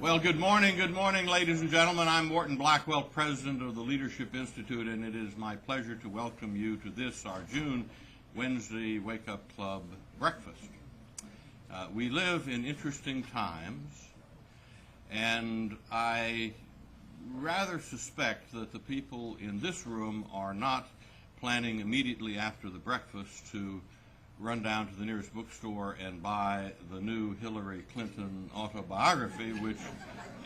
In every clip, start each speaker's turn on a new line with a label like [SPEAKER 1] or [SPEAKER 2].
[SPEAKER 1] Well, good morning, ladies and gentlemen. I'm Morton Blackwell, president of the Leadership Institute, and it is my pleasure to welcome you to this, our June Wednesday Wake Up Club breakfast. We live in interesting times, and I rather suspect that the people in this room are not planning immediately after the breakfast to run down to the nearest bookstore and buy the new Hillary Clinton autobiography, which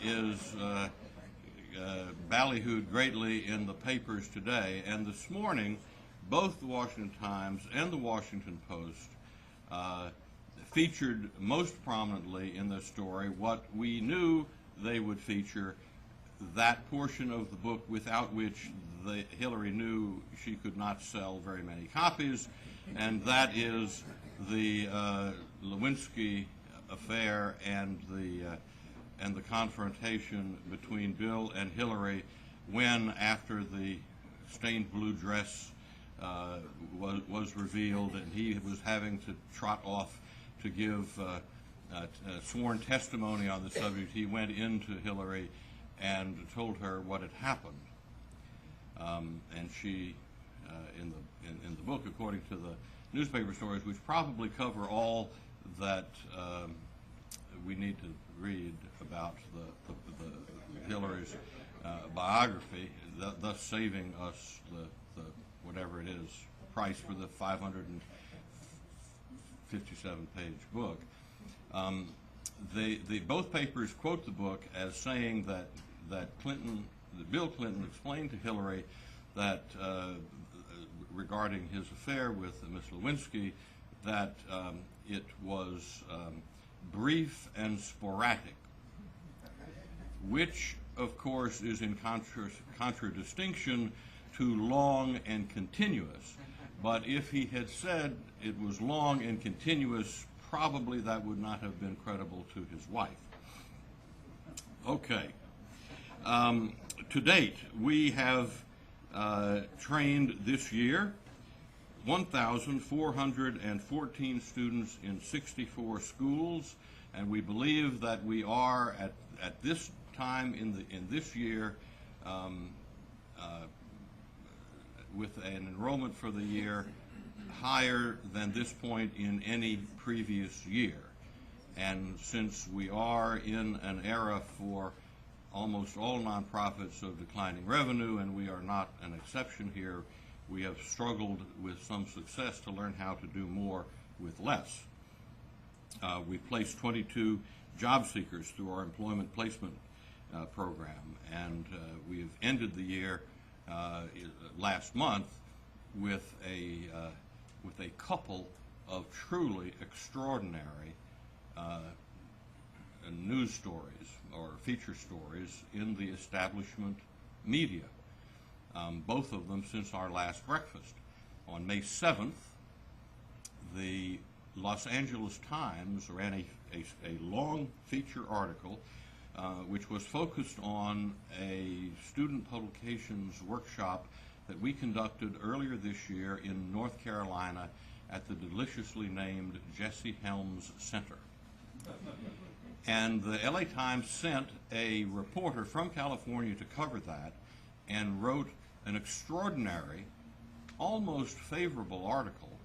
[SPEAKER 1] is ballyhooed greatly in the papers today. And this morning, both the Washington Times and the Washington Post featured most prominently in the story what we knew they would feature, that portion of the book without which Hillary knew she could not sell very many copies, and that is the Lewinsky affair and the confrontation between Bill and Hillary when, after the stained blue dress was revealed and he was having to trot off to give sworn testimony on the subject, he went into Hillary and told her what had happened. And she, in the book, according to the newspaper stories, which probably cover all that we need to read about the Hillary's biography, thus saving us the whatever it is price for the 557-page book. Both papers quote the book as saying that Bill Clinton explained to Hillary that regarding his affair with Miss Lewinsky, that it was brief and sporadic, which of course is in contradistinction to long and continuous. But if he had said it was long and continuous, probably that would not have been credible to his wife. Okay. To date, we have trained this year 1,414 students in 64 schools, and we believe that we are at this time in this year with an enrollment for the year higher than this point in any previous year. And since we are in an era for almost all nonprofits of declining revenue, and we are not an exception here, we have struggled with some success to learn how to do more with less. We placed 22 job seekers through our employment placement program, and we have ended the year last month with a couple of truly extraordinary news stories or feature stories in the establishment media, both of them since our last breakfast. On May 7th, the Los Angeles Times ran a long feature article which was focused on a student publications workshop that we conducted earlier this year in North Carolina at the deliciously named Jesse Helms Center. And the LA Times sent a reporter from California to cover that and wrote an extraordinary, almost favorable article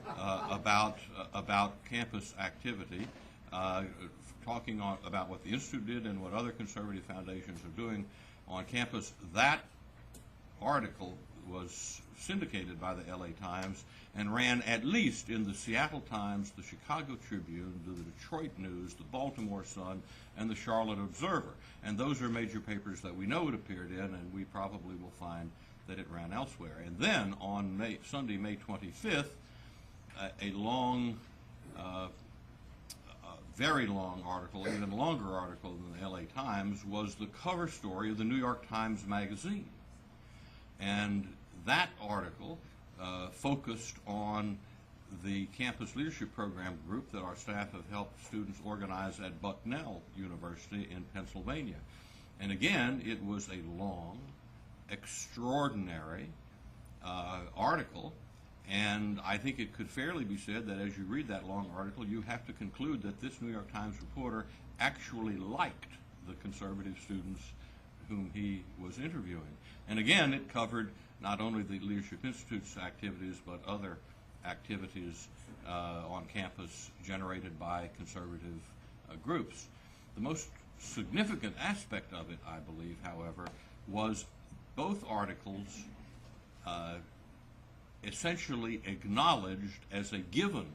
[SPEAKER 1] about campus activity, talking about what the Institute did and what other conservative foundations are doing on campus. That article was syndicated by the LA Times and ran at least in the Seattle Times, the Chicago Tribune, the Detroit News, the Baltimore Sun, and the Charlotte Observer. And those are major papers that we know it appeared in, and we probably will find that it ran elsewhere. And then on Sunday, May 25th, a long, very long article, even longer article than the LA Times, was the cover story of the New York Times Magazine. And that article focused on the campus leadership program group that our staff have helped students organize at Bucknell University in Pennsylvania. And again, it was a long, extraordinary article, and I think it could fairly be said that as you read that long article, you have to conclude that this New York Times reporter actually liked the conservative students whom he was interviewing. And again, it covered not only the Leadership Institute's activities, but other activities on campus generated by conservative groups. The most significant aspect of it, I believe, however, was both articles essentially acknowledged as a given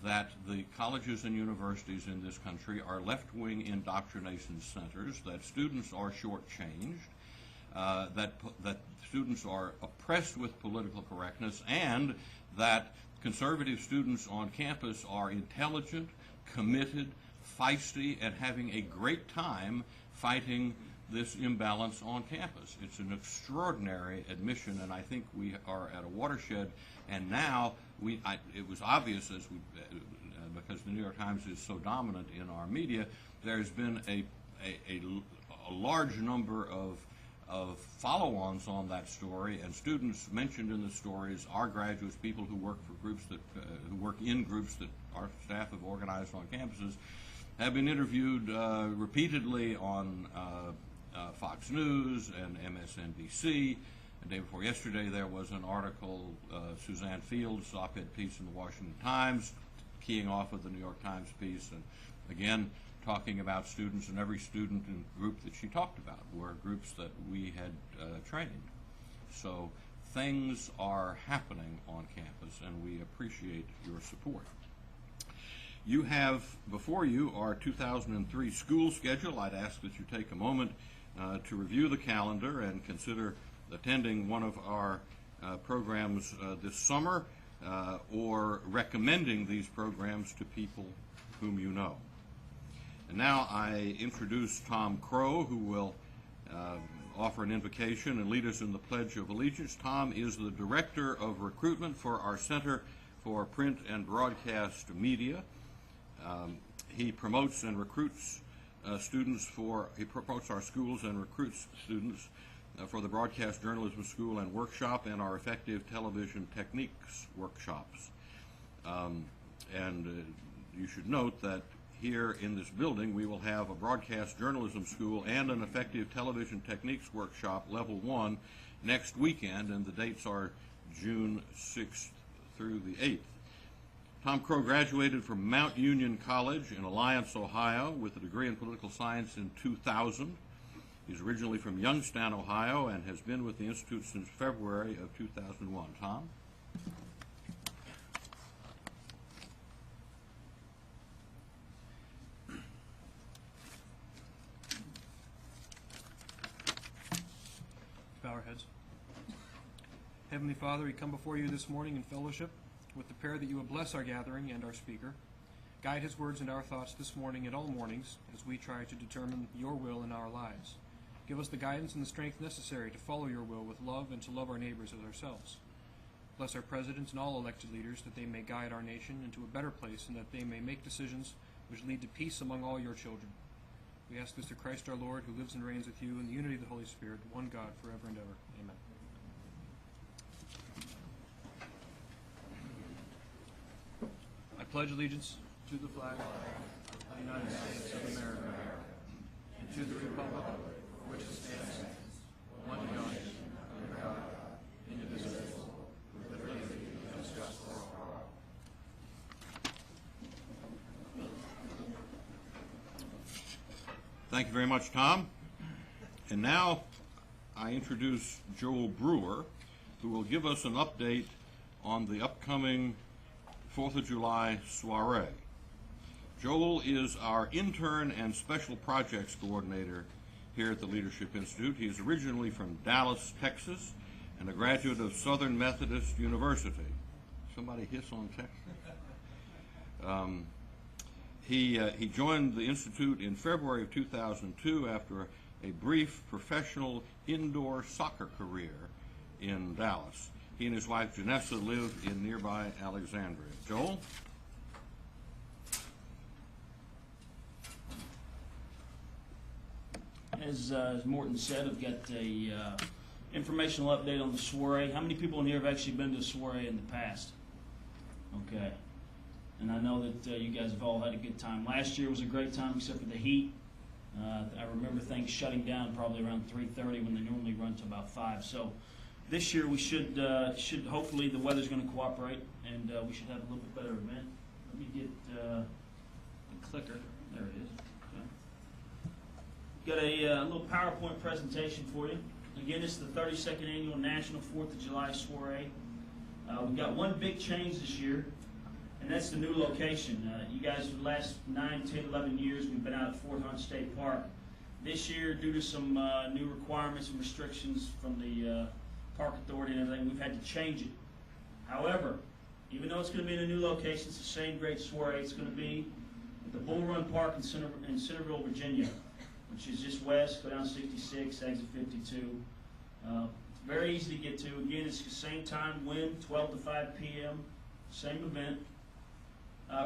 [SPEAKER 1] that the colleges and universities in this country are left-wing indoctrination centers, that students are shortchanged, that students are oppressed with political correctness, and that conservative students on campus are intelligent, committed, feisty, and having a great time fighting this imbalance on campus. It's an extraordinary admission, and I think we are at a watershed. And now it was obvious, because the New York Times is so dominant in our media, there's been a large number of follow-ons on that story, and students mentioned in the stories are graduates, people who work for groups that who work in groups that our staff have organized on campuses, have been interviewed repeatedly on Fox News and MSNBC. The day before yesterday, there was an article, Suzanne Field's op-ed piece in the Washington Times, keying off of the New York Times piece, and again, talking about students, and every student and group that she talked about were groups that we had trained. So things are happening on campus, and we appreciate your support. You have before you our 2003 school schedule. I'd ask that you take a moment to review the calendar and consider attending one of our programs this summer, or recommending these programs to people whom you know. And now I introduce Tom Crow, who will offer an invocation and lead us in the Pledge of Allegiance. Tom is the Director of Recruitment for our Center for Print and Broadcast Media. He promotes and recruits he promotes our schools and recruits students for the Broadcast Journalism School and Workshop and our Effective Television Techniques workshops. And you should note that here in this building we will have a Broadcast Journalism School and an Effective Television Techniques workshop, Level 1, next weekend, and the dates are June 6th through the 8th. Tom Crow graduated from Mount Union College in Alliance, Ohio, with a degree in political science in 2000. He's originally from Youngstown, Ohio, and has been with the Institute since February of 2001. Tom?
[SPEAKER 2] Bow our heads. Heavenly Father, we come before you this morning in fellowship with the prayer that you will bless our gathering and our speaker. Guide his words and our thoughts this morning and all mornings as we try to determine your will in our lives. Give us the guidance and the strength necessary to follow your will with love and to love our neighbors as ourselves. Bless our presidents and all elected leaders, that they may guide our nation into a better place and that they may make decisions which lead to peace among all your children. We ask this through Christ our Lord, who lives and reigns with you in the unity of the Holy Spirit, one God, forever and ever. Amen. I pledge allegiance to the flag of the United States of America and to the republic for which it stands, one God, under God, indivisible, with liberty and justice for all.
[SPEAKER 1] Thank you very much, Tom. And now I introduce Joel Brewer, who will give us an update on the upcoming 4th of July soiree. Joel is our intern and special projects coordinator here at the Leadership Institute. He is originally from Dallas, Texas, and a graduate of Southern Methodist University. Somebody hiss on Texas? He joined the Institute in February of 2002 after a brief professional indoor soccer career in Dallas. He and his wife Janessa live in nearby Alexandria. Joel?
[SPEAKER 3] As Morton said, I've got a informational update on the soiree. How many people in here have actually been to a soiree in the past? Okay. And I know that you guys have all had a good time. Last year was a great time except for the heat. I remember things shutting down probably around 3:30 when they normally run to about 5. So this year we should hopefully the weather's going to cooperate, and we should have a little bit better event. Let me get the clicker. There it is. Okay. Got a little PowerPoint presentation for you. Again, this is the 32nd Annual National 4th of July Soiree. We've got one big change this year, and that's the new location. You guys, for the last 9, 10, 11 years, we've been out at Fort Hunt State Park. This year, due to some new requirements and restrictions from the Park Authority and everything, we've had to change it. However, even though it's going to be in a new location, it's the same great soiree. It's going to be at the Bull Run Park in Centerville, Virginia, which is just west, go down 66, exit 52. Very easy to get to. Again, it's the same time, wind, 12 to 5 p.m., same event.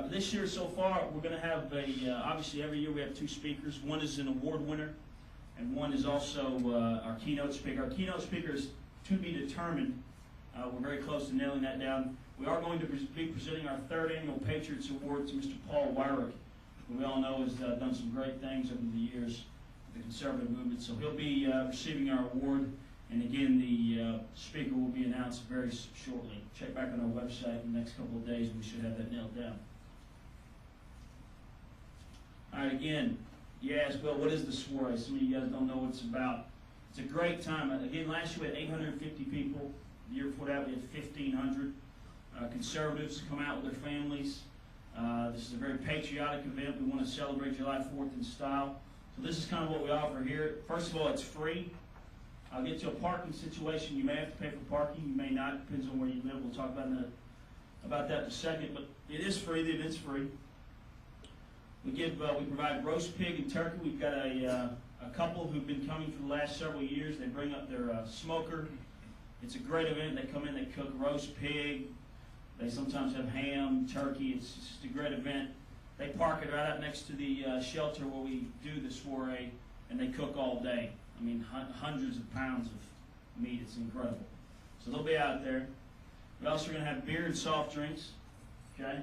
[SPEAKER 3] This year so far, we're going to have obviously every year we have 2 speakers. One is an award winner, and one is also our keynote speaker. Our keynote speaker is to be determined. We're very close to nailing that down. We are going to be presenting our 3rd Annual Patriots Award to Mr. Paul Wyrick, who we all know has done some great things over the years with the conservative movement. So he'll be receiving our award. And again, the speaker will be announced very shortly. Check back on our website in the next couple of days. We should have that nailed down. All right, again, you ask, well, what is the soiree? Some of you guys don't know what it's about. It's a great time. Again, last year we had 850 people. The year before that we had 1,500. Conservatives come out with their families. This is a very patriotic event. We want to celebrate July 4th in style. So this is kind of what we offer here. First of all, it's free. I'll get to a parking situation. You may have to pay for parking. You may not. Depends on where you live. We'll talk about that in a second. But it is free. The event's free. We provide roast pig and turkey. We've got a couple who've been coming for the last several years. They bring up their smoker. It's a great event. They come in. They cook roast pig. They sometimes have ham, turkey. It's just a great event. They park it right out next to the shelter where we do the soiree, and they cook all day. I mean, hundreds of pounds of meat. It's incredible. So they'll be out there. We're also going to have beer and soft drinks. Okay?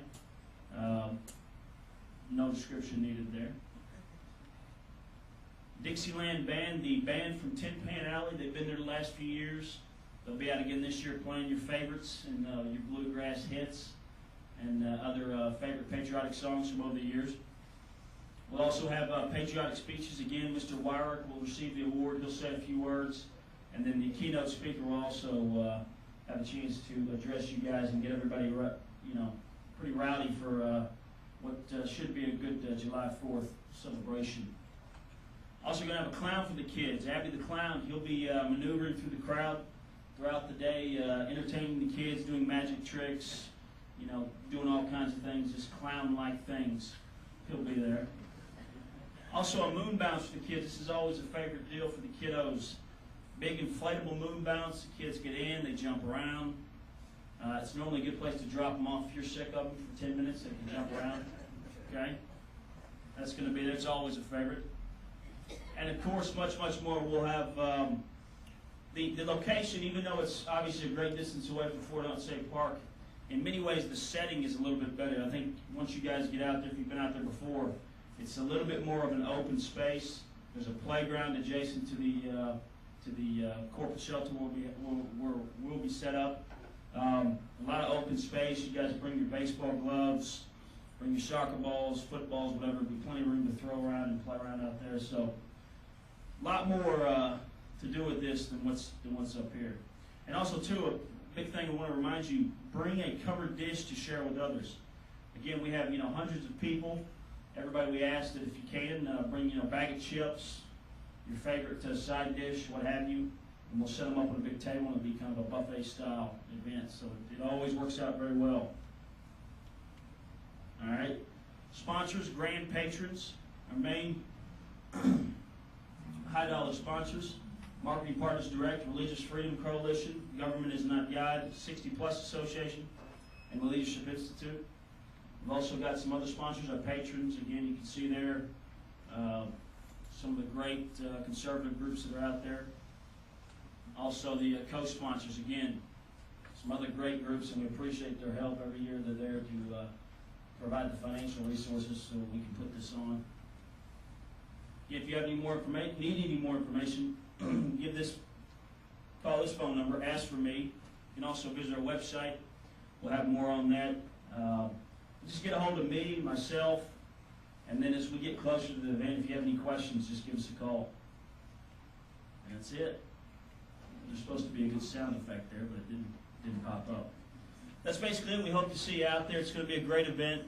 [SPEAKER 3] No description needed there. Dixieland Band, the band from Tin Pan Alley. They've been there the last few years. They'll be out again this year playing your favorites and your bluegrass hits and other favorite patriotic songs from over the years. We'll also have patriotic speeches. Again, Mr. Wyrick will receive the award. He'll say a few words. And then the keynote speaker will also have a chance to address you guys and get everybody pretty rowdy for what should be a good July 4th celebration. Also going to have a clown for the kids. Abby the Clown, he'll be maneuvering through the crowd throughout the day, entertaining the kids, doing magic tricks, doing all kinds of things, just clown-like things. He'll be there. Also a moon bounce for the kids. This is always a favorite deal for the kiddos. Big inflatable moon bounce. The kids get in, they jump around. It's normally a good place to drop them off if you're sick of them for 10 minutes. They can jump around. Okay? That's going to be there. It's always a favorite. And of course, much, much more. We'll have the location, even though it's obviously a great distance away from Fort Hunt State Park, in many ways the setting is a little bit better. I think once you guys get out there, if you've been out there before, it's a little bit more of an open space. There's a playground adjacent to the corporate shelter where we'll be set up. A lot of open space. You guys bring your baseball gloves, bring your soccer balls, footballs, whatever. There'll be plenty of room to throw around and play around out there. So a lot more to do with this than what's up here. And also, too, a big thing I want to remind you, bring a covered dish to share with others. Again, we have hundreds of people. Everybody, we ask that if you can, bring a bag of chips, your favorite side dish, what have you, and we'll set them up on a big table and it'll be kind of a buffet-style event. So it always works out very well. All right. Sponsors, grand patrons, our main high-dollar sponsors. Marketing Partners Direct, Religious Freedom Coalition, Government is Not God, 60-Plus Association, and the Leadership Institute. We've also got some other sponsors, our patrons. Again, you can see there some of the great conservative groups that are out there. Also the co-sponsors, again, some other great groups, and we appreciate their help every year. They're there to provide the financial resources so we can put this on. If you have any more information, need any more information, call this phone number, ask for me. You can also visit our website. We'll have more on that. Just get a hold of me, myself, and then as we get closer to the event, if you have any questions, just give us a call. And that's it. There's supposed to be a good sound effect there, but it didn't pop up. That's basically it. We hope to see you out there. It's going to be a great event.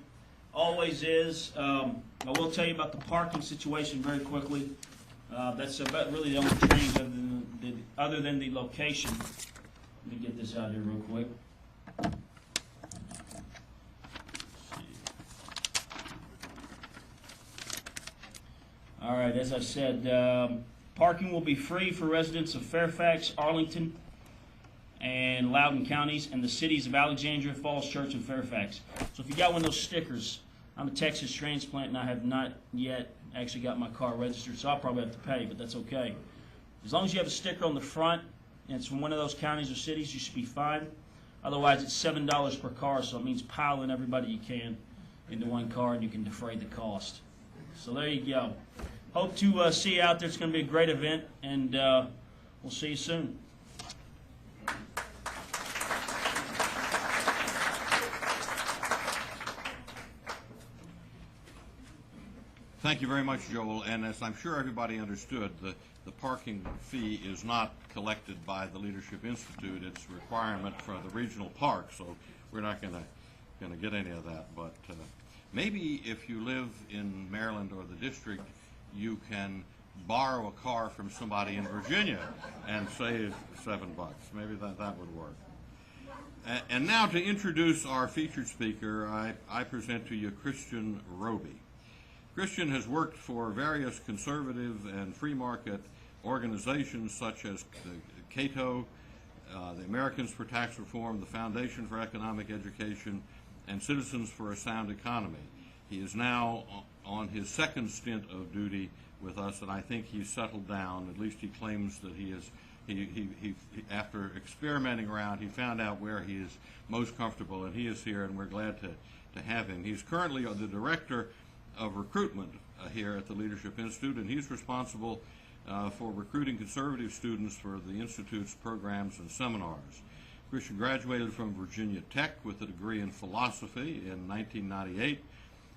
[SPEAKER 3] Always is. I will tell you about the parking situation very quickly. That's about really the only change other than the location. Let me get this out here real quick. All right, as I said, parking will be free for residents of Fairfax, Arlington, and Loudoun counties, and the cities of Alexandria, Falls Church, and Fairfax. So if you got one of those stickers, I'm a Texas transplant, and I have not yet actually got my car registered, so I'll probably have to pay, but that's okay. As long as you have a sticker on the front, and it's from one of those counties or cities, you should be fine. Otherwise, it's $7 per car, so it means pile in everybody you can into one car, and you can defray the cost. So there you go. Hope to see you out there. It's going to be a great event, and we'll see you soon.
[SPEAKER 1] Thank you very much, Joel. And as I'm sure everybody understood, the parking fee is not collected by the Leadership Institute. It's a requirement for the regional park, so we're not going to get any of that. But maybe if you live in Maryland or the district, you can borrow a car from somebody in Virginia and save $7. Maybe that would work. And now to introduce our featured speaker, I present to you Christian Roby. Christian has worked for various conservative and free market organizations such as Cato, the Americans for Tax Reform, the Foundation for Economic Education, and Citizens for a Sound Economy. He is now on his second stint of duty with us, and I think he's settled down. At least he claims that he is. He after experimenting around, he found out where he is most comfortable, and he is here, and we're glad to have him. He's currently the director of recruitment here at the Leadership Institute, and he's responsible for recruiting conservative students for the Institute's programs and seminars. Christian graduated from Virginia Tech with a degree in philosophy in 1998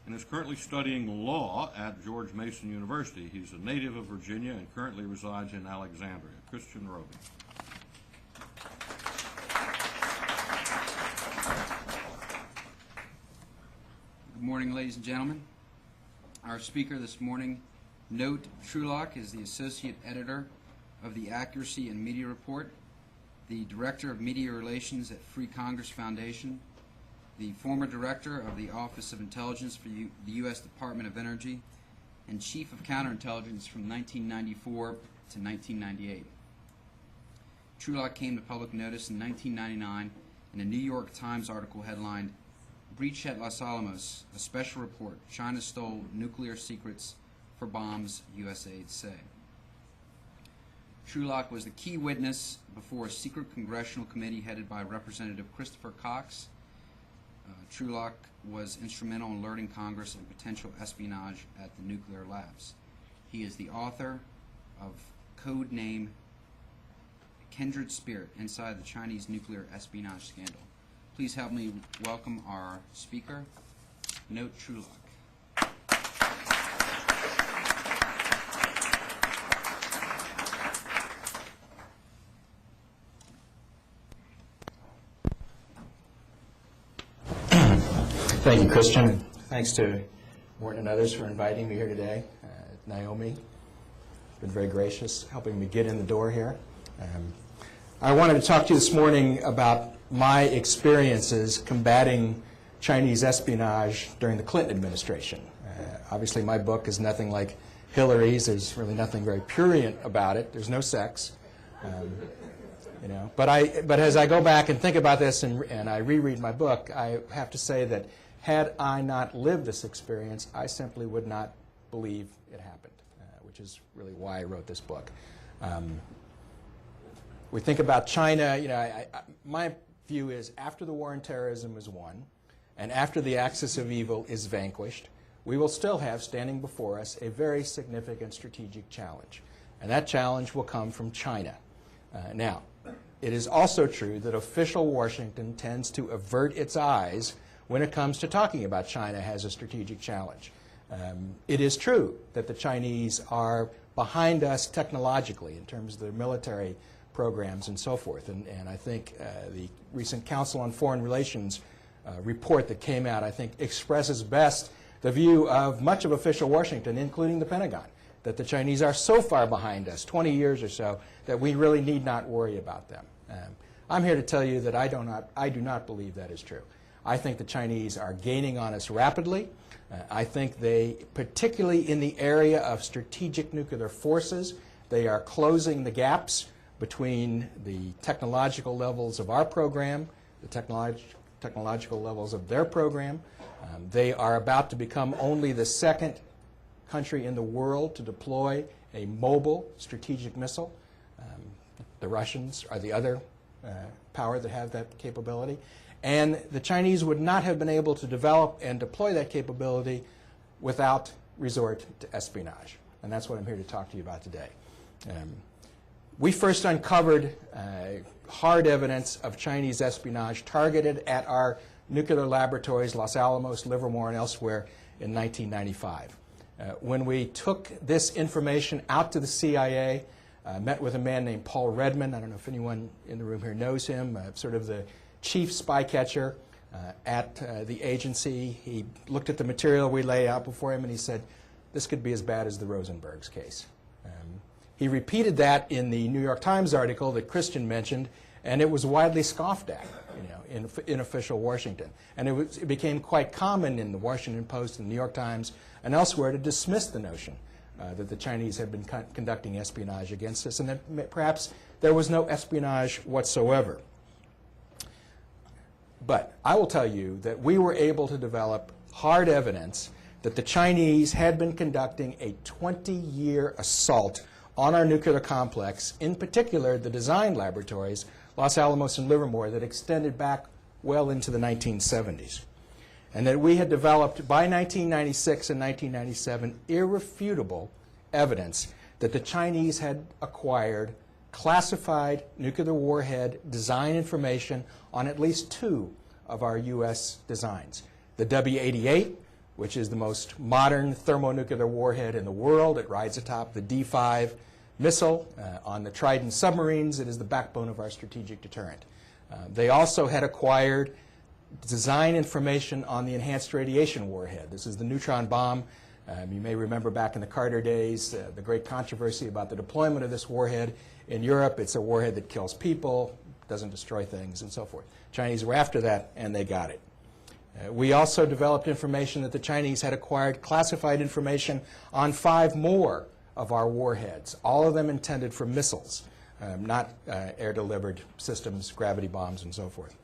[SPEAKER 1] and is currently studying law at George Mason University. He's a native of Virginia and currently resides in Alexandria. Christian Roby.
[SPEAKER 4] Good morning, ladies and gentlemen. Our speaker this morning, Trulock, is the Associate Editor of the Accuracy and Media Report, the Director of Media Relations at Free Congress Foundation, the former Director of the Office of Intelligence for the U.S. Department of Energy, and Chief of Counterintelligence from 1994 to 1998. Trulock came to public notice in 1999 in a New York Times article headlined, "Breach at Los Alamos, a special report. China stole nuclear secrets for bombs, USAID say." Trulock was the key witness before a secret congressional committee headed by Representative Christopher Cox. Trulock was instrumental in alerting Congress of potential espionage at the nuclear labs. He is the author of code name Kindred Spirit, Inside the Chinese Nuclear Espionage Scandal. Please help me welcome our speaker, Trulock.
[SPEAKER 5] Thank you, Christian. Thanks to Morton and others for inviting me here today. Naomi, been very gracious, helping me get in the door here. I wanted to talk to you this morning about my experiences combating Chinese espionage during the Clinton administration. Obviously, my book is nothing like Hillary's. There's really nothing very prurient about it. There's no sex. But as I go back and think about this and I reread my book, I have to say that had I not lived this experience, I simply would not believe it happened, which is really why I wrote this book. We think about China, my view is after the war on terrorism is won and after the axis of evil is vanquished, we will still have standing before us a very significant strategic challenge. And that challenge will come from China. Now, it is also true that official Washington tends to avert its eyes when it comes to talking about China as a strategic challenge. It is true that the Chinese are behind us technologically in terms of their military programs and so forth. And I think the recent Council on Foreign Relations report that came out, I think, expresses best the view of much of official Washington, including the Pentagon, that the Chinese are so far behind us, 20 years or so, that we really need not worry about them. I'm here to tell you that I do not believe that is true. I think the Chinese are gaining on us rapidly. I think they, particularly in the area of strategic nuclear forces, they are closing the gaps between the technological levels of our program, the technological levels of their program. They are about to become only the second country in the world to deploy a mobile strategic missile. The Russians are the other power that have that capability. And the Chinese would not have been able to develop and deploy that capability without resort to espionage. And that's what I'm here to talk to you about today. We first uncovered hard evidence of Chinese espionage targeted at our nuclear laboratories, Los Alamos, Livermore, and elsewhere in 1995. When we took this information out to the CIA, met with a man named Paul Redmond. I don't know if anyone in the room here knows him, sort of the chief spy catcher at the agency. He looked at the material we lay out before him and he said, this could be as bad as the Rosenbergs case. He repeated that in the New York Times article that Christian mentioned, and it was widely scoffed at, in official Washington. And it became quite common in the Washington Post and the New York Times and elsewhere to dismiss the notion that the Chinese had been conducting espionage against us, and that perhaps there was no espionage whatsoever. But I will tell you that we were able to develop hard evidence that the Chinese had been conducting a 20-year assault on our nuclear complex, in particular the design laboratories, Los Alamos and Livermore, that extended back well into the 1970s. And that we had developed by 1996 and 1997 irrefutable evidence that the Chinese had acquired classified nuclear warhead design information on at least 2 of our U.S. designs. The W-88, which is the most modern thermonuclear warhead in the world. It rides atop the D-5 missile on the Trident submarines. It is the backbone of our strategic deterrent. They also had acquired design information on the enhanced radiation warhead. This is the neutron bomb. You may remember back in the Carter days, the great controversy about the deployment of this warhead in Europe. It's a warhead that kills people, doesn't destroy things, and so forth. Chinese were after that, and they got it. We also developed information that the Chinese had acquired classified information on 5 more of our warheads, all of them intended for missiles, not air-delivered systems, gravity bombs, and so forth.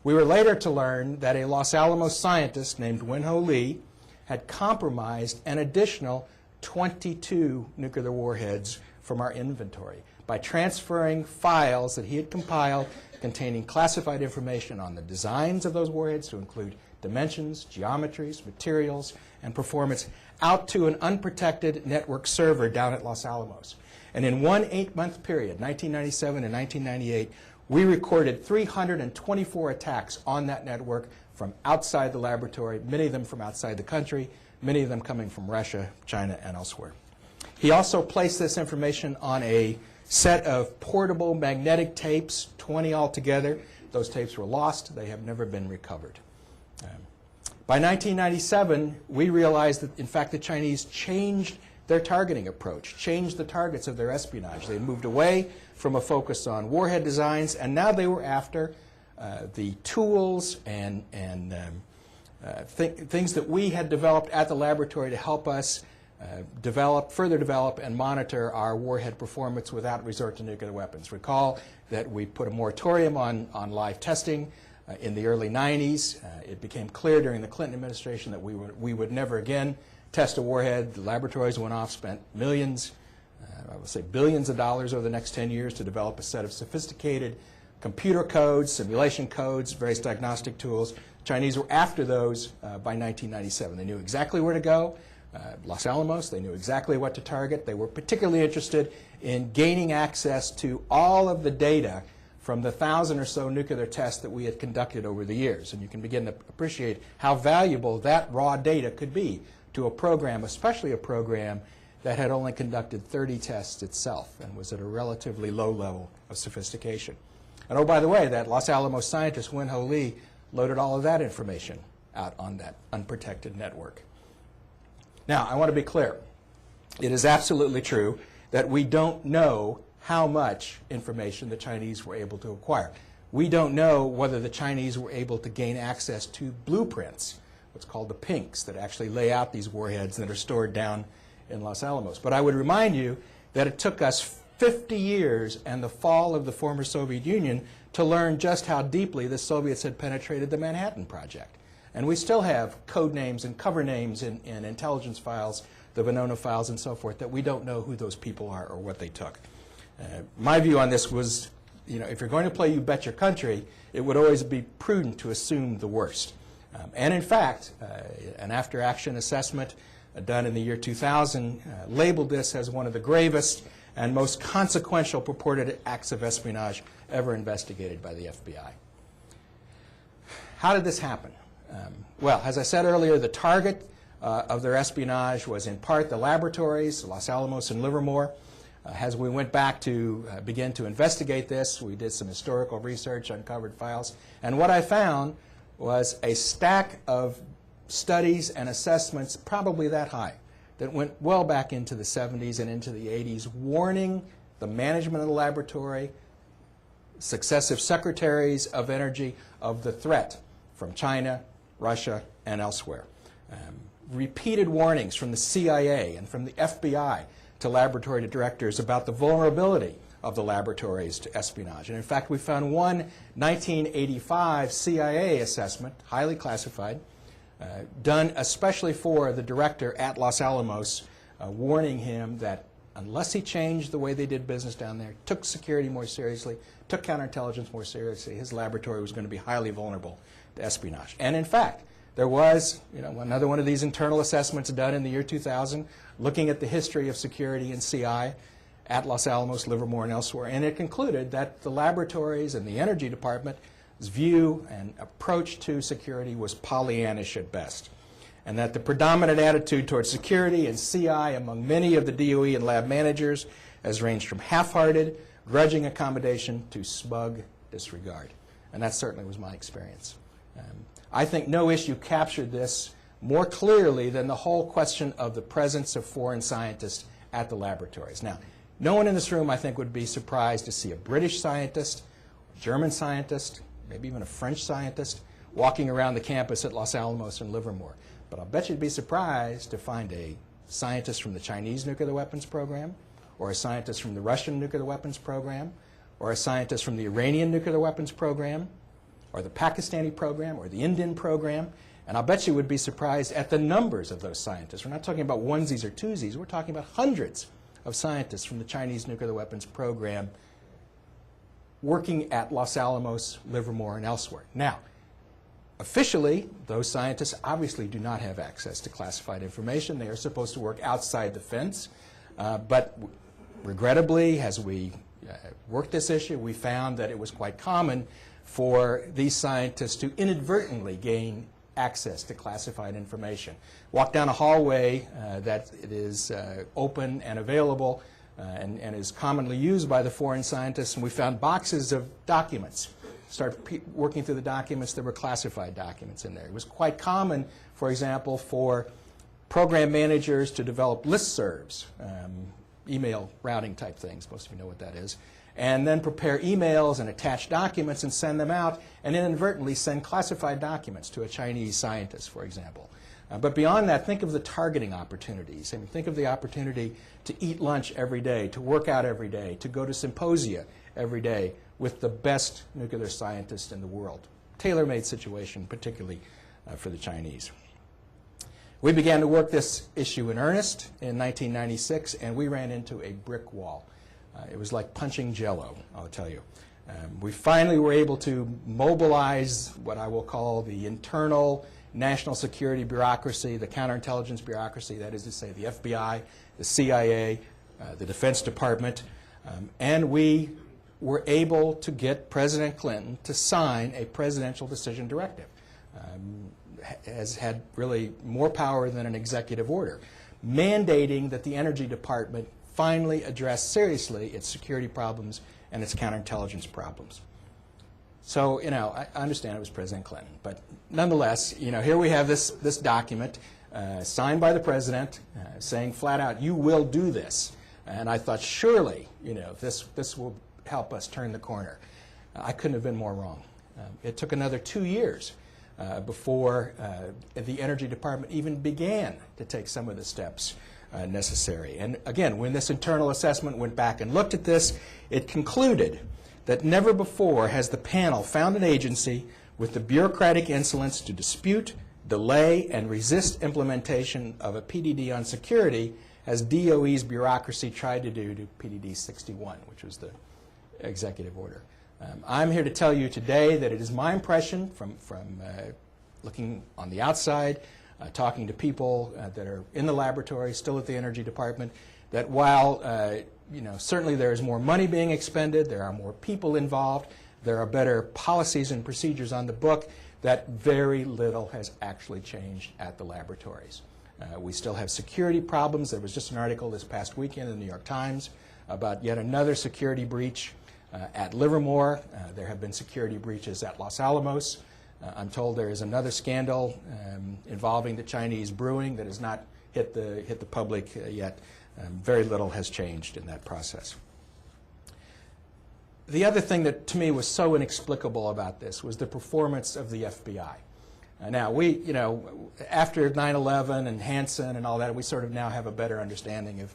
[SPEAKER 5] We were later to learn that a Los Alamos scientist named Wenho Lee had compromised an additional 22 nuclear warheads from our inventory by transferring files that he had compiled containing classified information on the designs of those warheads to include dimensions, geometries, materials, and performance out to an unprotected network server down at Los Alamos. And in one 8-month period, 1997 and 1998, we recorded 324 attacks on that network from outside the laboratory, many of them from outside the country, many of them coming from Russia, China, and elsewhere. He also placed this information on a set of portable magnetic tapes, 20 altogether. Those tapes were lost. They have never been recovered. By 1997, we realized that, in fact, the Chinese changed their targeting approach, changed the targets of their espionage. They moved away from a focus on warhead designs, and now they were after the tools and things that we had developed at the laboratory to help us further develop and monitor our warhead performance without resort to nuclear weapons. Recall that we put a moratorium on live testing in the early 90s. It became clear during the Clinton administration that we would never again test a warhead. The laboratories went off, spent millions, I would say billions of dollars over the next 10 years to develop a set of sophisticated computer codes, simulation codes, various diagnostic tools. Chinese were after those by 1997. They knew exactly where to go. Los Alamos, they knew exactly what to target. They were particularly interested in gaining access to all of the data from the 1,000 or so nuclear tests that we had conducted over the years. And you can begin to appreciate how valuable that raw data could be to a program, especially a program that had only conducted 30 tests itself and was at a relatively low level of sophistication. And oh, by the way, that Los Alamos scientist, Wen-Ho Lee, loaded all of that information out on that unprotected network. Now, I want to be clear. It is absolutely true that we don't know how much information the Chinese were able to acquire. We don't know whether the Chinese were able to gain access to blueprints, what's called the pinks, that actually lay out these warheads that are stored down in Los Alamos. But I would remind you that it took us 50 years and the fall of the former Soviet Union to learn just how deeply the Soviets had penetrated the Manhattan Project. And we still have code names and cover names in intelligence files, the Venona files and so forth, that we don't know who those people are or what they took. My view on this was, if you're going to play You Bet Your Country, it would always be prudent to assume the worst. And in fact, an after-action assessment done in the year 2000 labeled this as one of the gravest and most consequential purported acts of espionage ever investigated by the FBI. How did this happen? Well, as I said earlier, the target of their espionage was in part the laboratories, Los Alamos and Livermore. As we went back to begin to investigate this, we did some historical research, uncovered files, and what I found was a stack of studies and assessments probably that high that went well back into the 70s and into the 80s, warning the management of the laboratory, successive secretaries of energy, of the threat from China, Russia, and elsewhere. Repeated warnings from the CIA and from the FBI to laboratory directors about the vulnerability of the laboratories to espionage. And in fact, we found one 1985 CIA assessment, highly classified, done especially for the director at Los Alamos, warning him that unless he changed the way they did business down there, took security more seriously, took counterintelligence more seriously, his laboratory was going to be highly vulnerable to espionage. And in fact, there was another one of these internal assessments done in the year 2000, looking at the history of security in CI at Los Alamos, Livermore, and elsewhere. And it concluded that the laboratories and the Energy Department's view and approach to security was Pollyannish at best, and that the predominant attitude towards security and CI among many of the DOE and lab managers has ranged from half-hearted, grudging accommodation to smug disregard. And that certainly was my experience. I think no issue captured this more clearly than the whole question of the presence of foreign scientists at the laboratories. Now, no one in this room, I think, would be surprised to see a British scientist, a German scientist, maybe even a French scientist, walking around the campus at Los Alamos and Livermore. But I'll bet you'd be surprised to find a scientist from the Chinese nuclear weapons program, or a scientist from the Russian nuclear weapons program, or a scientist from the Iranian nuclear weapons program, or the Pakistani program, or the Indian program. And I'll bet you would be surprised at the numbers of those scientists. We're not talking about onesies or twosies. We're talking about hundreds of scientists from the Chinese nuclear weapons program working at Los Alamos, Livermore, and elsewhere. Now, officially, those scientists obviously do not have access to classified information. They are supposed to work outside the fence. But regrettably, as we worked this issue, we found that it was quite common for these scientists to inadvertently gain access to classified information. Walk down a hallway that it is open and available and is commonly used by the foreign scientists, and we found boxes of documents. Start working through the documents, there were classified documents in there. It was quite common, for example, for program managers to develop listservs, email routing type things, most of you know what that is, and then prepare emails and attach documents and send them out, and inadvertently send classified documents to a Chinese scientist, for example. But beyond that, think of the targeting opportunities. I mean, think of the opportunity to eat lunch every day, to work out every day, to go to symposia every day with the best nuclear scientists in the world. Tailor-made situation, particularly for the Chinese. We began to work this issue in earnest in 1996, and we ran into a brick wall. It was like punching Jell-O, I'll tell you. We finally were able to mobilize what I will call the internal national security bureaucracy, the counterintelligence bureaucracy, that is to say the FBI, the CIA, the Defense Department, and we were able to get President Clinton to sign a presidential decision directive. Has had really more power than an executive order, mandating that the Energy Department finally address seriously its security problems and its counterintelligence problems. So, you know, I understand it was President Clinton, but nonetheless, you know, here we have this document signed by the President saying flat out, you will do this. And I thought, surely, you know, this will help us turn the corner. I couldn't have been more wrong. It took another 2 years before the Energy Department even began to take some of the steps necessary. And again, when this internal assessment went back and looked at this, it concluded that never before has the panel found an agency with the bureaucratic insolence to dispute, delay, and resist implementation of a PDD on security as DOE's bureaucracy tried to do to PDD 61, which was the executive order. I'm here to tell you today that it is my impression from looking on the outside, talking to people that are in the laboratory, still at the Energy Department, that while you know, certainly there is more money being expended, there are more people involved, there are better policies and procedures on the book, that very little has actually changed at the laboratories. We still have security problems. There was just an article this past weekend in the New York Times about yet another security breach at Livermore. There have been security breaches at Los Alamos. I'm told there is another scandal involving the Chinese brewing that has not hit the public yet. Very little has changed in that process. The other thing that to me was so inexplicable about this was the performance of the FBI. Now, we, you know, after 9/11 and Hansen and all that, we sort of now have a better understanding of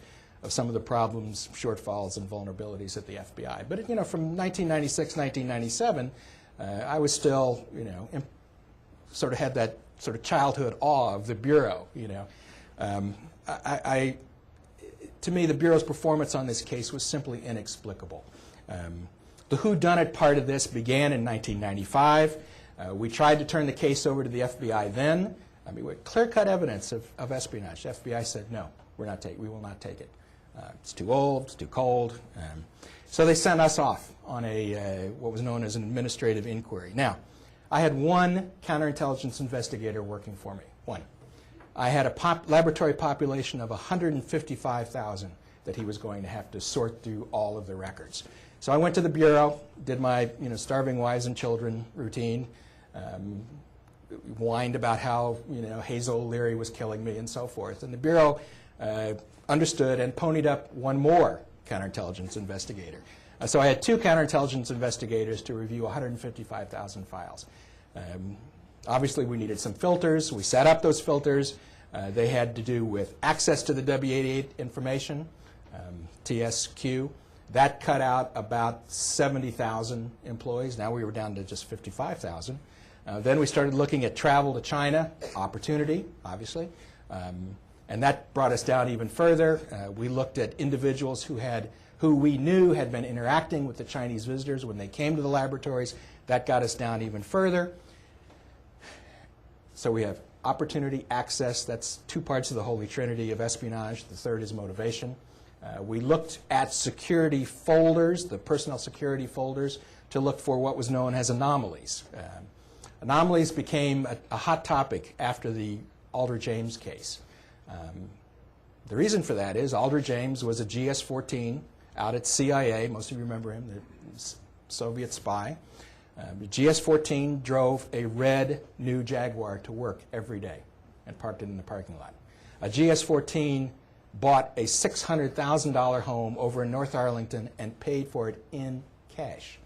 [SPEAKER 5] some of the problems, shortfalls, and vulnerabilities at the FBI. But, you know, from 1996, 1997, I was still, you know, sort of had that sort of childhood awe of the Bureau, you know. To me, the Bureau's performance on this case was simply inexplicable. The whodunit part of this began in 1995. We tried to turn the case over to the FBI then. I mean, with clear-cut evidence of espionage. The FBI said, no, we will not take it. It's too old, it's too cold. So they sent us off on what was known as an administrative inquiry. Now, I had one counterintelligence investigator working for me, one. I had a laboratory population of 155,000 that he was going to have to sort through all of the records. So I went to the Bureau, did my starving wives and children routine, whined about how Hazel O'Leary was killing me and so forth. And the Bureau understood and ponied up one more counterintelligence investigator. So I had two counterintelligence investigators to review 155,000 files. Obviously, we needed some filters. We set up those filters. They had to do with access to the W88 information, TSQ. That cut out about 70,000 employees. Now we were down to just 55,000. Then we started looking at travel to China, opportunity, obviously. And that brought us down even further. We looked at individuals who we knew had been interacting with the Chinese visitors when they came to the laboratories. That got us down even further. So we have opportunity, access. That's two parts of the holy trinity of espionage. The third is motivation. We looked at security folders, the personnel security folders, to look for what was known as anomalies. Anomalies became a hot topic after the Alder James case. The reason for that is Alder James was a GS-14 out at CIA. Most of you remember him, the Soviet spy. The GS-14 drove a red new Jaguar to work every day and parked it in the parking lot. A GS-14 bought a $600,000 home over in North Arlington and paid for it in cash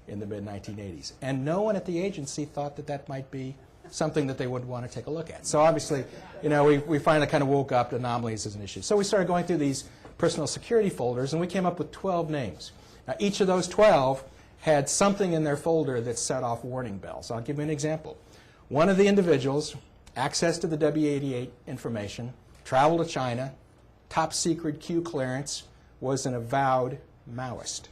[SPEAKER 5] in the mid-1980s. And no one at the agency thought that that might be something that they would want to take a look at. So obviously, we finally kind of woke up to anomalies as an issue. So we started going through these personal security folders, and we came up with 12 names. Now, each of those 12 had something in their folder that set off warning bells. I'll give you an example. One of the individuals, access to the W88 information, traveled to China, top secret Q clearance, was an avowed Maoist.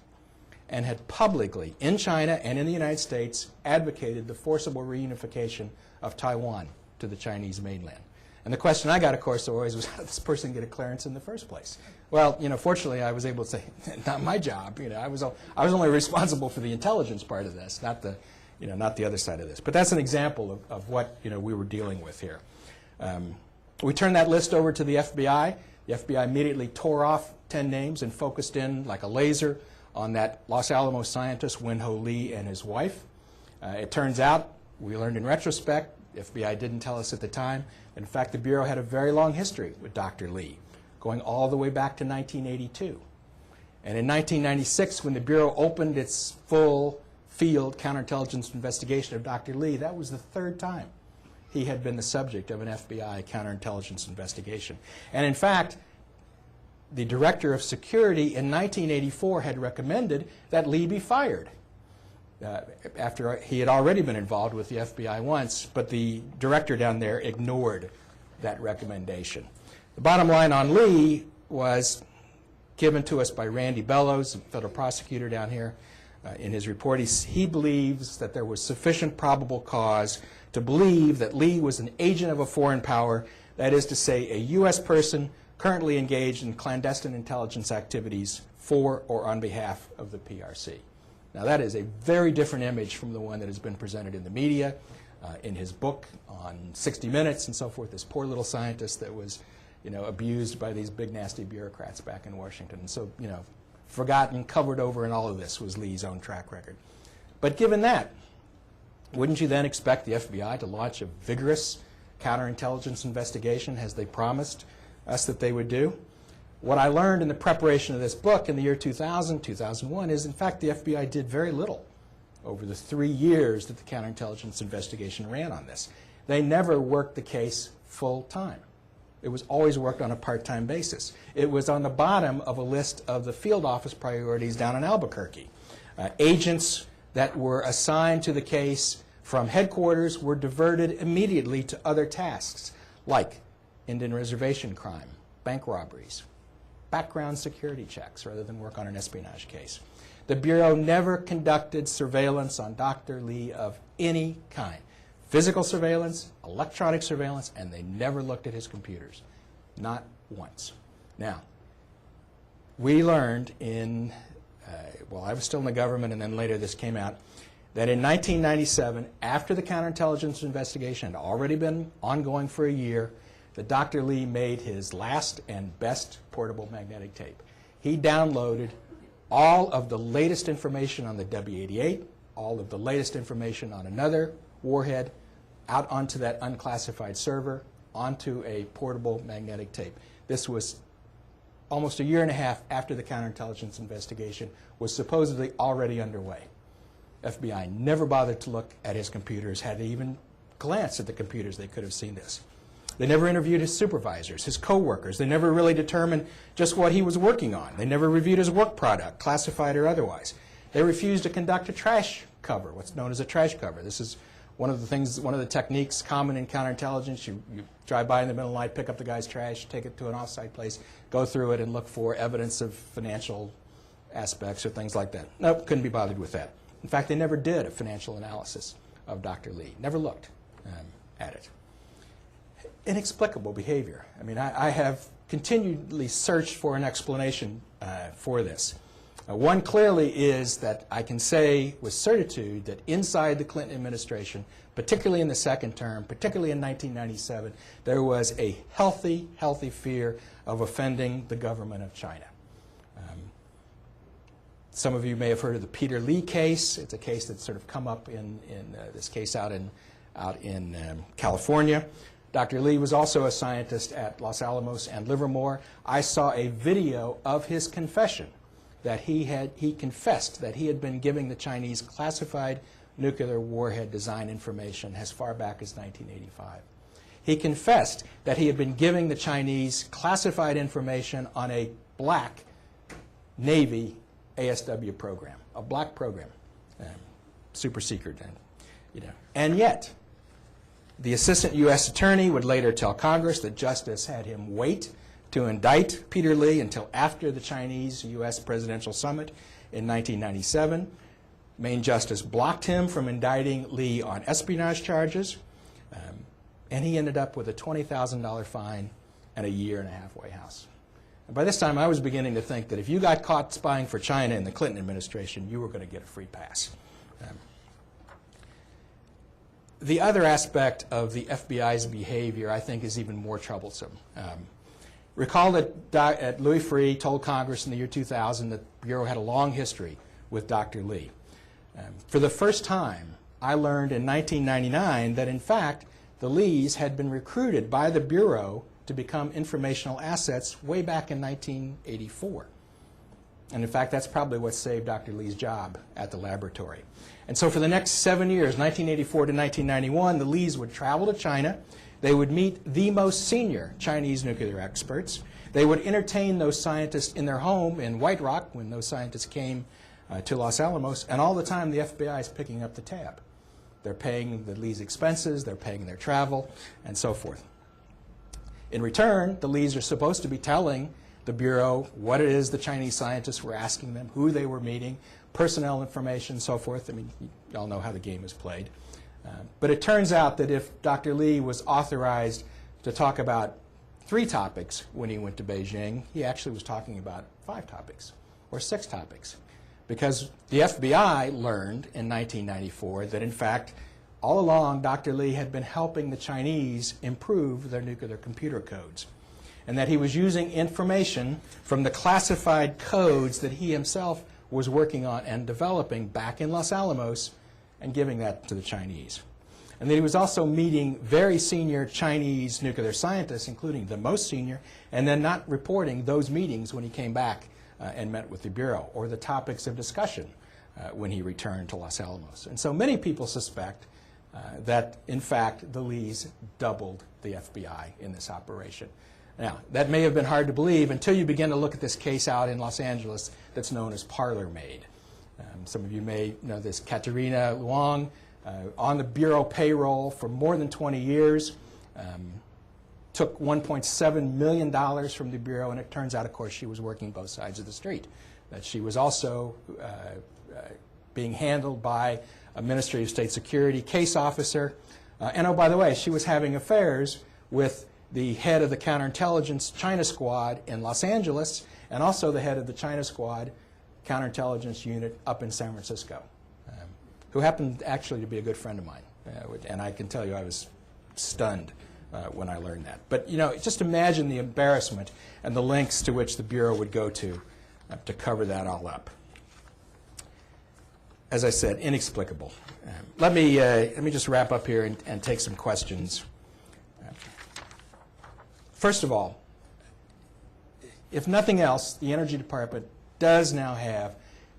[SPEAKER 5] and had publicly, in China and in the United States, advocated the forcible reunification of Taiwan to the Chinese mainland. And the question I got, of course, always was, how did this person get a clearance in the first place? Well, fortunately, I was able to say, not my job. I was only responsible for the intelligence part of this, not the other side of this. But that's an example of what we were dealing with here. We turned that list over to the FBI. The FBI immediately tore off 10 names and focused in like a laser on that Los Alamos scientist, Wen-Ho Lee, and his wife. It turns out, we learned in retrospect, the FBI didn't tell us at the time. In fact, the Bureau had a very long history with Dr. Lee, going all the way back to 1982. And in 1996, when the Bureau opened its full field counterintelligence investigation of Dr. Lee, that was the third time he had been the subject of an FBI counterintelligence investigation. And in fact, the Director of Security in 1984 had recommended that Lee be fired after he had already been involved with the FBI once, but the director down there ignored that recommendation. The bottom line on Lee was given to us by Randy Bellows, a federal prosecutor down here. In his report, he believes that there was sufficient probable cause to believe that Lee was an agent of a foreign power, that is to say, a U.S. person currently engaged in clandestine intelligence activities for or on behalf of the PRC. Now, that is a very different image from the one that has been presented in the media, in his book on 60 Minutes and so forth, this poor little scientist that was abused by these big, nasty bureaucrats back in Washington. And so, forgotten, covered over in all of this was Lee's own track record. But given that, wouldn't you then expect the FBI to launch a vigorous counterintelligence investigation as they promised us that they would do? What I learned in the preparation of this book in the year 2000, 2001 is, in fact, the FBI did very little over the 3 years that the counterintelligence investigation ran on this. They never worked the case full time. It was always worked on a part-time basis. It was on the bottom of a list of the field office priorities down in Albuquerque. Agents that were assigned to the case from headquarters were diverted immediately to other tasks, like Indian reservation crime, bank robberies, background security checks, rather than work on an espionage case. The Bureau never conducted surveillance on Dr. Lee of any kind. Physical surveillance, electronic surveillance, and they never looked at his computers. Not once. Now, we learned in, well, I was still in the government, and then later this came out, that in 1997, after the counterintelligence investigation had already been ongoing for a year, that Dr. Lee made his last and best portable magnetic tape. He downloaded all of the latest information on the W-88, all of the latest information on another warhead, out onto that unclassified server, onto a portable magnetic tape. This was almost a year and a half after the counterintelligence investigation was supposedly already underway. FBI never bothered to look at his computers. Had they even glanced at the computers, they could have seen this. They never interviewed his supervisors, his co-workers. They never really determined just what he was working on. They never reviewed his work product, classified or otherwise. They refused to conduct a trash cover, what's known as a trash cover. This is one of the things, one of the techniques common in counterintelligence. You drive by in the middle of the night, pick up the guy's trash, take it to an off-site place, go through it and look for evidence of financial aspects or things like that. Nope, couldn't be bothered with that. In fact, they never did a financial analysis of Dr. Lee. Never looked at it. Inexplicable behavior. I mean, I have continually searched for an explanation for this. One clearly is that I can say with certitude that inside the Clinton administration, particularly in the second term, particularly in 1997, there was a healthy fear of offending the government of China. Some of you may have heard of the Peter Lee case. It's a case that's sort of come up in this case out in California. Dr. Lee was also a scientist at Los Alamos and Livermore. I saw a video of his confession that he confessed that he had been giving the Chinese classified nuclear warhead design information as far back as 1985. He confessed that he had been giving the Chinese classified information on a black Navy ASW program, a black program, super secret, and yet the assistant U.S. attorney would later tell Congress that justice had him wait to indict Peter Lee until after the Chinese-U.S. presidential summit in 1997. Main Justice blocked him from indicting Lee on espionage charges, and he ended up with a $20,000 fine and a year and a halfway house. And by this time, I was beginning to think that if you got caught spying for China in the Clinton administration, you were going to get a free pass. The other aspect of the FBI's behavior, I think, is even more troublesome. Recall that Louis Freeh told Congress in the year 2000 that the Bureau had a long history with Dr. Lee. For the first time, I learned in 1999 that, in fact, the Lees had been recruited by the Bureau to become informational assets way back in 1984. And in fact, that's probably what saved Dr. Lee's job at the laboratory. And so for the next 7 years, 1984 to 1991, the Lees would travel to China. They would meet the most senior Chinese nuclear experts. They would entertain those scientists in their home in White Rock when those scientists came to Los Alamos. And all the time, the FBI is picking up the tab. They're paying the Lees' expenses. They're paying their travel, and so forth. In return, the Lees are supposed to be telling the Bureau what it is the Chinese scientists were asking them, who they were meeting, personnel information, so forth. I mean, you all know how the game is played. But it turns out that if Dr. Lee was authorized to talk about 3 topics when he went to Beijing, he actually was talking about 5 topics or 6 topics. Because the FBI learned in 1994 that, in fact, all along, Dr. Lee had been helping the Chinese improve their nuclear computer codes, and that he was using information from the classified codes that he himself was working on and developing back in Los Alamos and giving that to the Chinese. And that he was also meeting very senior Chinese nuclear scientists, including the most senior, and then not reporting those meetings when he came back and met with the Bureau, or the topics of discussion when he returned to Los Alamos. And so many people suspect that, in fact, the Lees doubled the FBI in this operation. Now, that may have been hard to believe until you begin to look at this case out in Los Angeles that's known as Parlor Maid. Some of you may know this. Katerina Luong, on the Bureau payroll for more than 20 years, took $1.7 million from the Bureau, and it turns out, of course, she was working both sides of the street. That she was also being handled by a Ministry of State Security case officer. And oh, by the way, she was having affairs with the head of the counterintelligence China squad in Los Angeles, and also the head of the China squad counterintelligence unit up in San Francisco, who happened actually to be a good friend of mine. And I can tell you I was stunned when I learned that. But, you know, just imagine the embarrassment and the lengths to which the Bureau would go to cover that all up. As I said, inexplicable. Let me just wrap up here and take some questions. First of all, if nothing else, the Energy Department does now have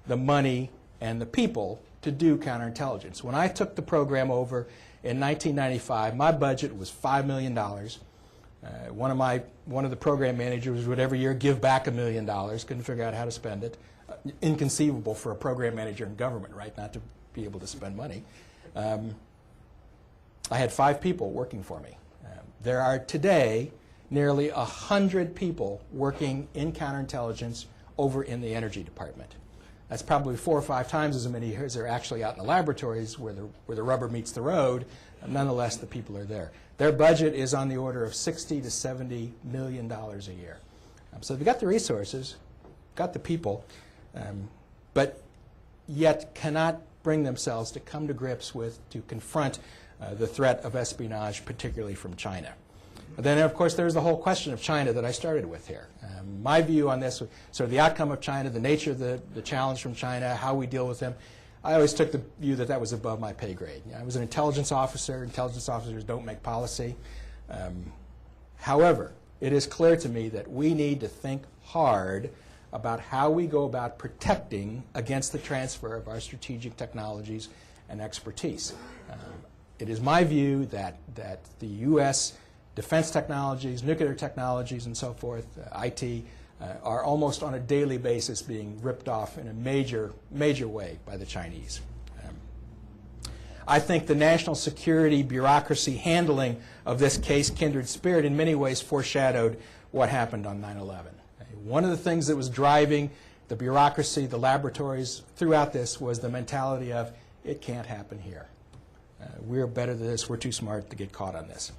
[SPEAKER 5] the money and the people to do counterintelligence. When I took the program over in 1995, my budget was $5 million. One of the program managers would every year give back $1 million. Couldn't figure out how to spend it. Inconceivable for a program manager in government, right? Not to be able to spend money. I had 5 people working for me. There are today nearly 100 people working in counterintelligence over in the Energy Department. That's probably 4 or 5 times as many as are actually out in the laboratories where the rubber meets the road. Nonetheless, the people are there. Their budget is on the order of $60 to $70 million a year. So they've got the resources, got the people, but yet cannot bring themselves to come to grips with, to confront the threat of espionage, particularly from China. And then, of course, there's the whole question of China that I started with here. My view on this, sort of the outcome of China, the nature of the challenge from China, how we deal with them, I always took the view that that was above my pay grade. I was an intelligence officer. Intelligence officers don't make policy. However, it is clear to me that we need to think hard about how we go about protecting against the transfer of our strategic technologies and expertise. It is my view that the U.S. defense technologies, nuclear technologies, and so forth, IT, are almost on a daily basis being ripped off in a major way by the Chinese. I think the national security bureaucracy handling of this case, Kindred Spirit, in many ways foreshadowed what happened on 9/11. One of the things that was driving the bureaucracy, the laboratories throughout this was the mentality of, it can't happen here. We're better than this. We're too smart to get caught on this.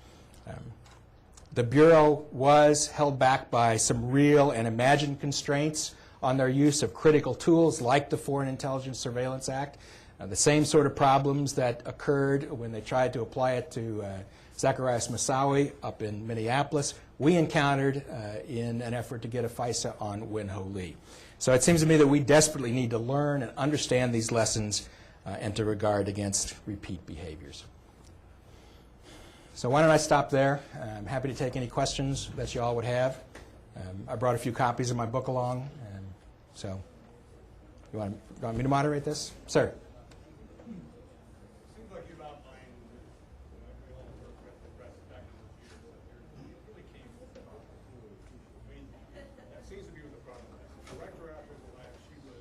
[SPEAKER 5] The Bureau was held back by some real and imagined constraints on their use of critical tools like the Foreign Intelligence Surveillance Act. The same sort of problems that occurred when they tried to apply it to Zacharias Moussaoui up in Minneapolis, we encountered in an effort to get a FISA on Win Ho Lee. So it seems to me that we desperately need to learn and understand these lessons and to regard against repeat behaviors. So why don't I stop there? I'm happy to take any questions that you all would have. I brought a few copies of my book along. So you want me to moderate this? Sir.
[SPEAKER 6] Seems like you've outlined we all worked at the press back in the years that there really came from the problem. I mean, that seems to be what the problem is. The director after the lab, she was,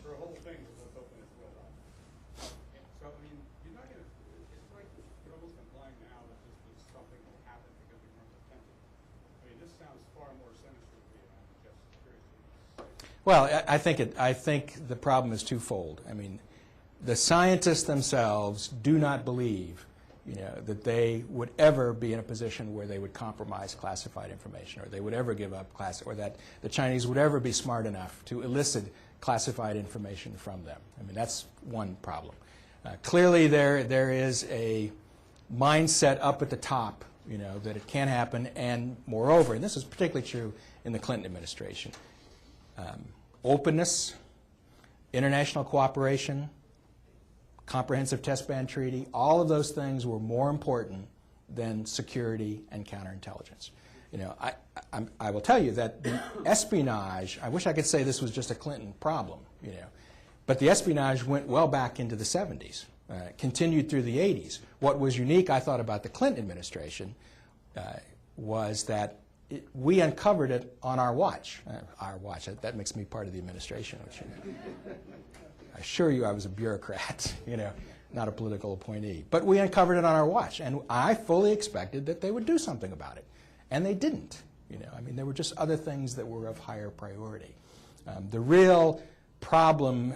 [SPEAKER 6] her whole thing was let's open this well up. So, I mean, you're not going to, it's like you're almost implying now that this was something that happened because we weren't attentive. I mean, this sounds far more sinister to me, and I'm just curious.
[SPEAKER 5] Well, I think the problem is twofold. I mean, the scientists themselves do not believe, that they would ever be in a position where they would compromise classified information, or they would ever give up or that the Chinese would ever be smart enough to elicit classified information from them. I mean, that's one problem. Clearly, there is a mindset up at the top, that it can happen, and moreover, and this is particularly true in the Clinton administration. Openness, international cooperation, comprehensive test ban treaty, all of those things were more important than security and counterintelligence. I will tell you that the espionage, I wish I could say this was just a Clinton problem, but the espionage went well back into the 70s, continued through the 80s. What was unique, I thought, about the Clinton administration was that we uncovered it on our watch. That makes me part of the administration. Which, I assure you I was a bureaucrat, not a political appointee. But we uncovered it on our watch, and I fully expected that they would do something about it. And they didn't. I mean, there were just other things that were of higher priority. The real problem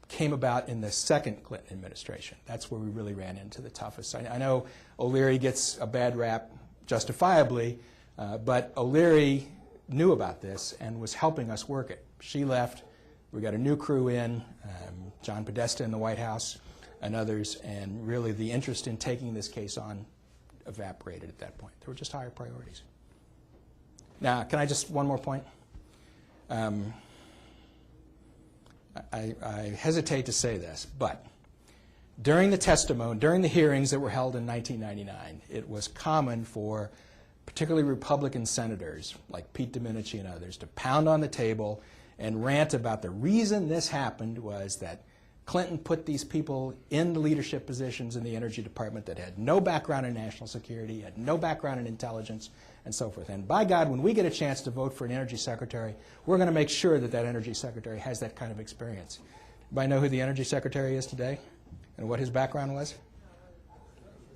[SPEAKER 5] came about in the second Clinton administration. That's where we really ran into the toughest. I know O'Leary gets a bad rap, justifiably, but O'Leary knew about this and was helping us work it. She left. We got a new crew in, John Podesta in the White House and others, and really the interest in taking this case on evaporated at that point. There were just higher priorities. Now, can I just, one more point? I hesitate to say this, but during the testimony, during the hearings that were held in 1999, it was common for particularly Republican senators like Pete Domenici and others to pound on the table and rant about the reason this happened was that Clinton put these people in the leadership positions in the Energy Department that had no background in national security, had no background in intelligence, and so forth. And by God, when we get a chance to vote for an energy secretary, we're going to make sure that that energy secretary has that kind of experience. Anybody know who the energy secretary is today and what his background was?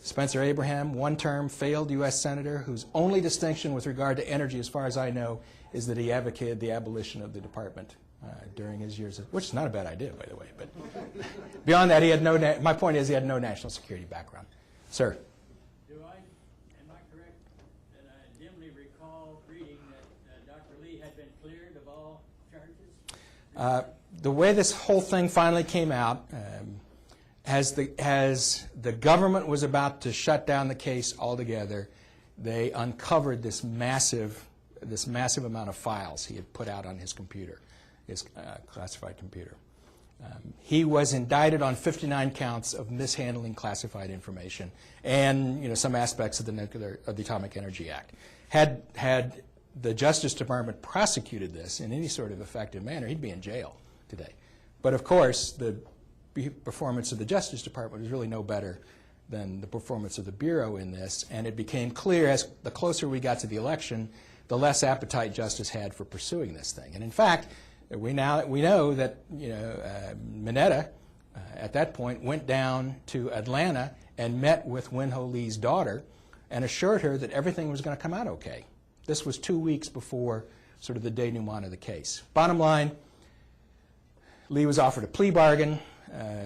[SPEAKER 5] Spencer Abraham, one-term, failed U.S. senator whose only distinction with regard to energy, as far as I know, is that he advocated the abolition of the department during his years, which is not a bad idea, by the way. But beyond that, he had no. My point is, he had no national security background. Sir.
[SPEAKER 7] Am I correct that I dimly recall reading that Dr. Lee had been cleared of all charges?
[SPEAKER 5] The way this whole thing finally came out. As the government was about to shut down the case altogether, they uncovered this massive amount of files he had put out on his computer, his classified computer. He was indicted on 59 counts of mishandling classified information and some aspects of the Atomic Energy Act. Had the Justice Department prosecuted this in any sort of effective manner, he'd be in jail today. But of course, the performance of the Justice Department was really no better than the performance of the Bureau in this, and it became clear as the closer we got to the election, the less appetite Justice had for pursuing this thing. And in fact, we know that Mineta at that point went down to Atlanta and met with Win Ho Lee's daughter and assured her that everything was going to come out okay. This was 2 weeks before sort of the denouement of the case. Bottom line, Lee was offered a plea bargain,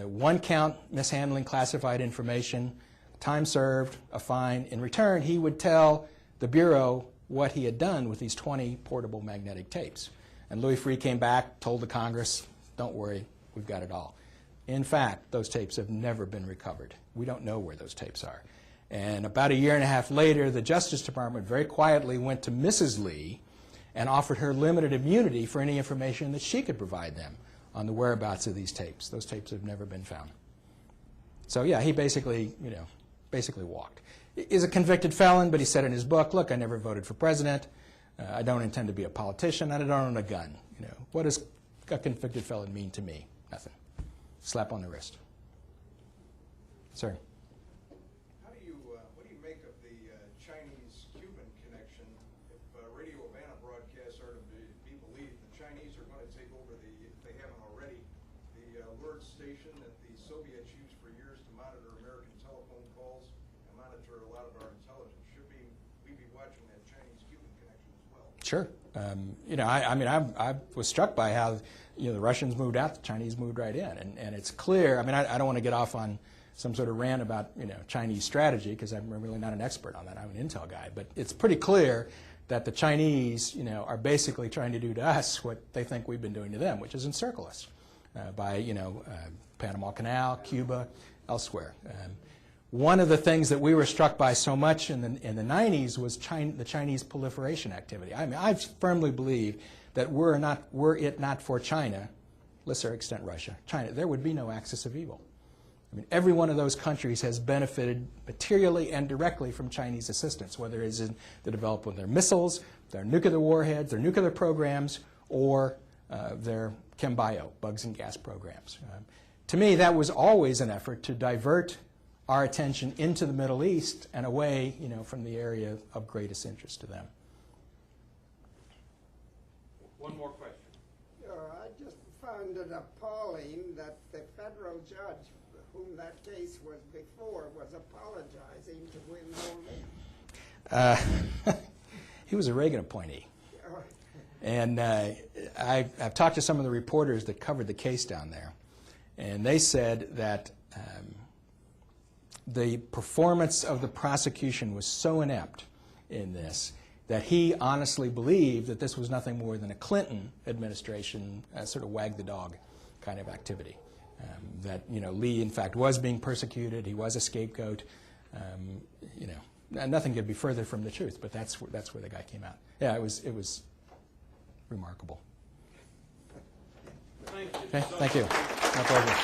[SPEAKER 5] 1 count mishandling classified information, time served, a fine. In return, he would tell the Bureau what he had done with these 20 portable magnetic tapes. And Louis Freeh came back, told the Congress, don't worry, we've got it all. In fact, those tapes have never been recovered. We don't know where those tapes are. And about a year and a half later, the Justice Department very quietly went to Mrs. Lee and offered her limited immunity for any information that she could provide them on the whereabouts of these tapes. Those tapes have never been found. So yeah, he basically, basically walked. He's a convicted felon, but he said in his book, look, I never voted for president. I don't intend to be a politician, and I don't own a gun. What does a convicted felon mean to me? Nothing. Slap on the wrist. Sir.
[SPEAKER 8] What do you make of the Chinese-Cuban connection? If Radio Havana broadcasts are to be believed, the Chinese are going to take over if they haven't already, the alert station that the Soviets used for years to monitor American telephone calls and monitor a lot of our intelligence. Should we be watching that Chinese-Cuban connection as well?
[SPEAKER 5] Sure. I was struck by how the Russians moved out, the Chinese moved right in, and it's clear. I don't want to get off on some sort of rant about Chinese strategy because I'm really not an expert on that. I'm an intel guy, but it's pretty clear that the Chinese, are basically trying to do to us what they think we've been doing to them, which is encircle us by Panama Canal, Cuba, elsewhere. One of the things that we were struck by so much in the 90s was the Chinese proliferation activity. I firmly believe that were it not for China, lesser extent Russia, China, there would be no axis of evil. Every one of those countries has benefited materially and directly from Chinese assistance, whether it's in the development of their missiles, their nuclear warheads, their nuclear programs, or their chembio, bugs and gas programs. To me, that was always an effort to divert our attention into the Middle East and away, from the area of greatest interest to them.
[SPEAKER 1] One more question.
[SPEAKER 9] I just found it appalling that the federal judge whom that case was before was apologizing to withhold him.
[SPEAKER 5] He was a Reagan appointee. And I've talked to some of the reporters that covered the case down there, and they said that the performance of the prosecution was so inept in this that he honestly believed that this was nothing more than a Clinton administration sort of wag the dog kind of activity. That Lee in fact was being persecuted, he was a scapegoat. Nothing could be further from the truth, but that's where the guy came out. Yeah, it was remarkable.
[SPEAKER 1] Thank you.
[SPEAKER 5] Okay, thank you. My pleasure.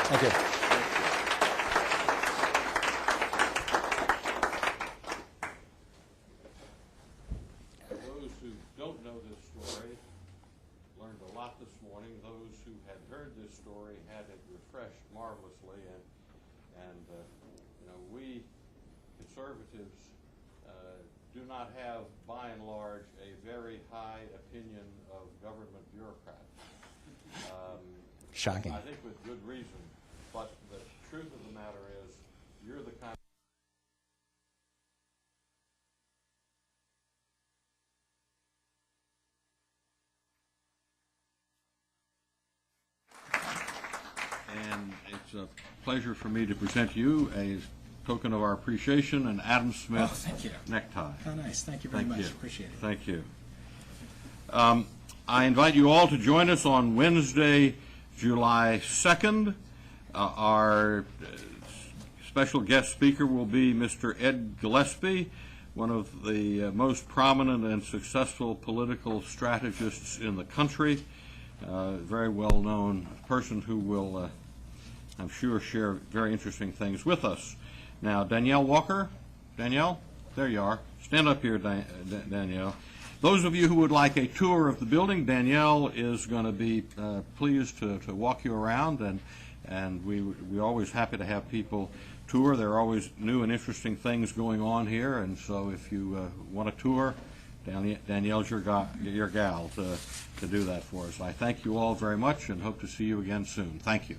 [SPEAKER 5] Thank you.
[SPEAKER 1] Those who don't know this story learned a lot this morning. Those who had heard this story had it refreshed marvelously, and we conservatives do not have, by and large, a very high opinion of government bureaucrats.
[SPEAKER 5] Shocking.
[SPEAKER 1] I think with good reason, but the truth of the matter is, you're the kind and it's a pleasure for me to present you a token of our appreciation, an Adam Smith
[SPEAKER 5] thank you.
[SPEAKER 1] necktie.
[SPEAKER 5] Oh, nice. Thank you very much. Appreciate it.
[SPEAKER 1] Thank you. I invite you all to join us on Wednesday, July 2nd. Our special guest speaker will be Mr. Ed Gillespie, one of the most prominent and successful political strategists in the country. Very well-known person who will, I'm sure, share very interesting things with us. Now, Danielle Walker. Danielle, there you are. Stand up here, Danielle. Those of you who would like a tour of the building, Danielle is going to be pleased to walk you around, and we're always happy to have people tour. There are always new and interesting things going on here, and so if you want a tour, Danielle's your gal to do that for us. I thank you all very much and hope to see you again soon. Thank you.